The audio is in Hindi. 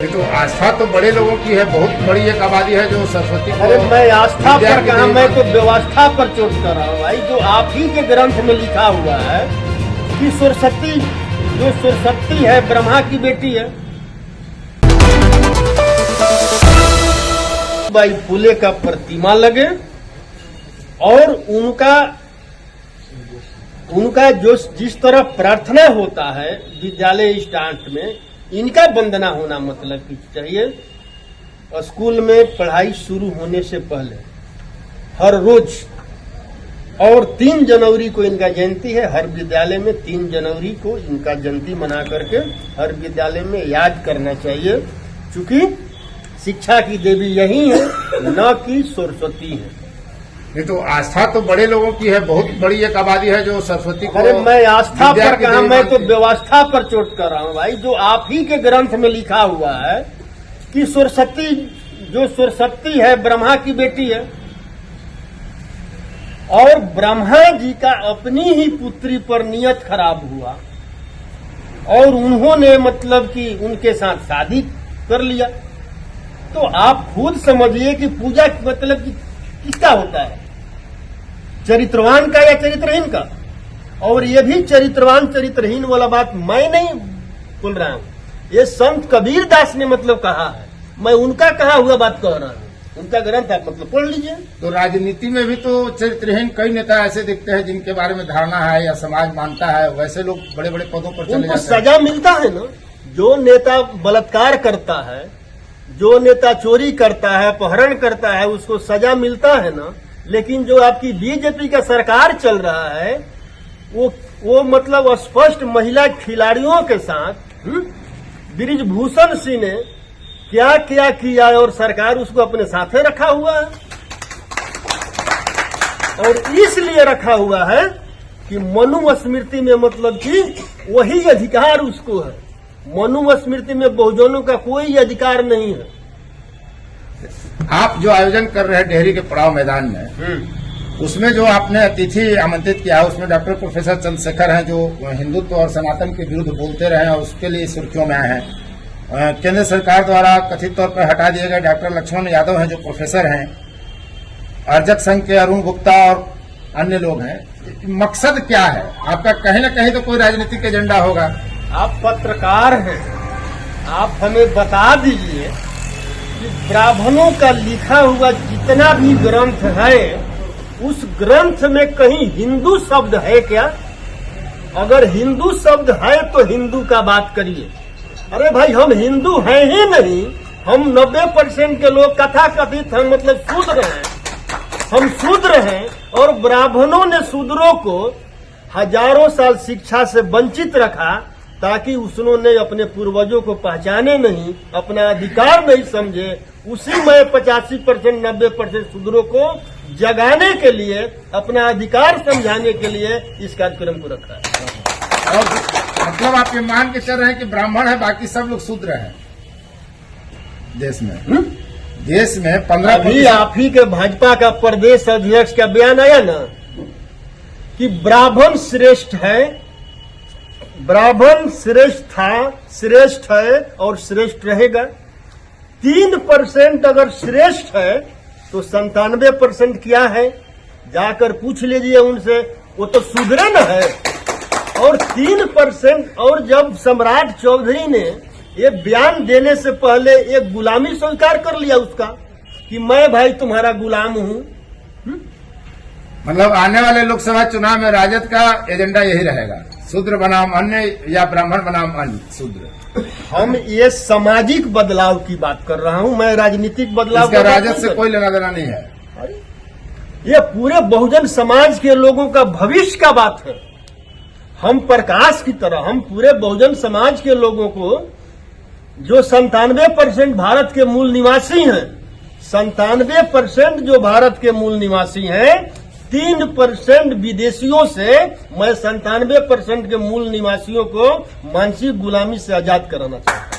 तो आस्था तो बड़े लोगों की है, बहुत बड़ी एक आबादी है जो सरस्वती को। अरे मैं आस्था पर कहा, मैं तो व्यवस्था पर चोट कर रहा हूँ भाई। जो आप ही के ग्रंथ में लिखा हुआ है कि सरस्वती जो सरस्वती है ब्रह्मा की बेटी है। भाई फूले का प्रतिमा लगे और उनका जो जिस तरह प्रार्थना होता है विद्यालय स्टार्ट में, इनका वंदना होना मतलब कि चाहिए। स्कूल में पढ़ाई शुरू होने से पहले हर रोज, और 3 जनवरी को इनका जयंती है। हर विद्यालय में 3 जनवरी को इनका जयंती मना करके हर विद्यालय में याद करना चाहिए, क्योंकि शिक्षा की देवी यही है, न कि सरस्वती है। नहीं तो आस्था तो बड़े लोगों की है, बहुत बड़ी एक आबादी है जो सरस्वती को। अरे मैं आस्था पर कहा, मैं तो व्यवस्था पर चोट कर रहा हूँ भाई। जो आप ही के ग्रंथ में लिखा हुआ है कि सरस्वती जो सरस्वती है ब्रह्मा की बेटी है, और ब्रह्मा जी का अपनी ही पुत्री पर नियत खराब हुआ और उन्होंने मतलब कि उनके साथ शादी कर लिया। तो आप खुद समझिए कि पूजा मतलब कि किसका होता है, चरित्रवान का या चरित्रहीन का। और ये भी चरित्रवान चरित्रहीन वाला बात मैं नहीं बोल रहा हूँ, ये संत कबीर दास ने मतलब कहा है। मैं उनका कहा हुआ बात कह रहा हूँ, उनका ग्रंथ आप मतलब पढ़ लीजिए। तो राजनीति में भी तो चरित्रहीन कई नेता ऐसे दिखते हैं जिनके बारे में धारणा है या समाज मानता है, वैसे लोग बड़े बड़े पदों पर चले उनको जाते हैं। सजा मिलता है ना। जो नेता बलात्कार करता है, जो नेता चोरी करता है, अपहरण करता है, उसको सजा मिलता है ना। लेकिन जो आपकी बीजेपी का सरकार चल रहा है वो मतलब स्पष्ट महिला खिलाड़ियों के साथ बृजभूषण सिंह ने क्या क्या किया और सरकार उसको अपने साथे रखा हुआ है। और इसलिए रखा हुआ है कि मनुस्मृति में मतलब कि वही अधिकार उसको है। मनुस्मृति में बहुजनों का कोई अधिकार नहीं है। आप जो आयोजन कर रहे हैं डेहरी के पड़ाव मैदान में, उसमें जो आपने अतिथि आमंत्रित किया है, उसमें डॉक्टर प्रोफेसर चंद्रशेखर हैं जो हिंदुत्व और सनातन के विरुद्ध बोलते रहे और उसके लिए सुर्खियों में आए हैं। केंद्र सरकार द्वारा कथित तौर पर हटा दिए गए डॉक्टर लक्ष्मण यादव हैं जो प्रोफेसर हैं, अर्जक संघ के अरुण गुप्ता और अन्य लोग हैं। मकसद क्या है आपका? कहीं न कहीं तो कोई राजनीतिक एजेंडा होगा। आप पत्रकार हैं, आप हमें बता दीजिए कि ब्राह्मणों का लिखा हुआ जितना भी ग्रंथ है, उस ग्रंथ में कहीं हिंदू शब्द है क्या? अगर हिंदू शब्द है तो हिंदू का बात करिए। अरे भाई हम हिंदू हैं ही नहीं, हम 90% के लोग कथा कथित हैं, मतलब शूद्र हैं। हम शूद्र हैं और ब्राह्मणों ने शूद्रों को हजारों साल शिक्षा से वंचित रखा ताकि उन्होंने अपने पूर्वजों को पहचाने नहीं, अपना अधिकार नहीं समझे। उसी में 85% 90% शूद्रों को जगाने के लिए, अपना अधिकार समझाने के लिए इस कार्यक्रम को रखा है। और मतलब आप ये मान के चल रहे हैं कि ब्राह्मण है, बाकी सब लोग शूद्र हैं देश में? देश में 15 अभी आप ही के भाजपा का प्रदेश अध्यक्ष का बयान आया ना कि ब्राह्मण श्रेष्ठ है, ब्राह्मण श्रेष्ठ था, श्रेष्ठ है और श्रेष्ठ रहेगा। 3% अगर श्रेष्ठ है तो 97% क्या है? जाकर पूछ लीजिए उनसे, वो तो शूद्र न है। और 3%, और जब सम्राट चौधरी ने ये बयान देने से पहले एक गुलामी स्वीकार कर लिया उसका कि मैं भाई तुम्हारा गुलाम हूं। मतलब आने वाले लोकसभा चुनाव में राजद का एजेंडा यही रहेगा, शूद्र बनाम अन्य या ब्राह्मण बनाम अन्य शूद्र। हम ये सामाजिक बदलाव की बात कर रहा हूं, मैं राजनीतिक बदलाव इसका राजद से कोई लेना देना नहीं है। ये पूरे बहुजन समाज के लोगों का भविष्य का बात है। हम प्रकाश की तरह, हम पूरे बहुजन समाज के लोगों को, जो 97% भारत के मूल निवासी हैं, 97% जो भारत के मूल निवासी हैं, 3% विदेशियों से, मैं 97% के मूल निवासियों को मानसिक गुलामी से आजाद कराना चाहता हूं।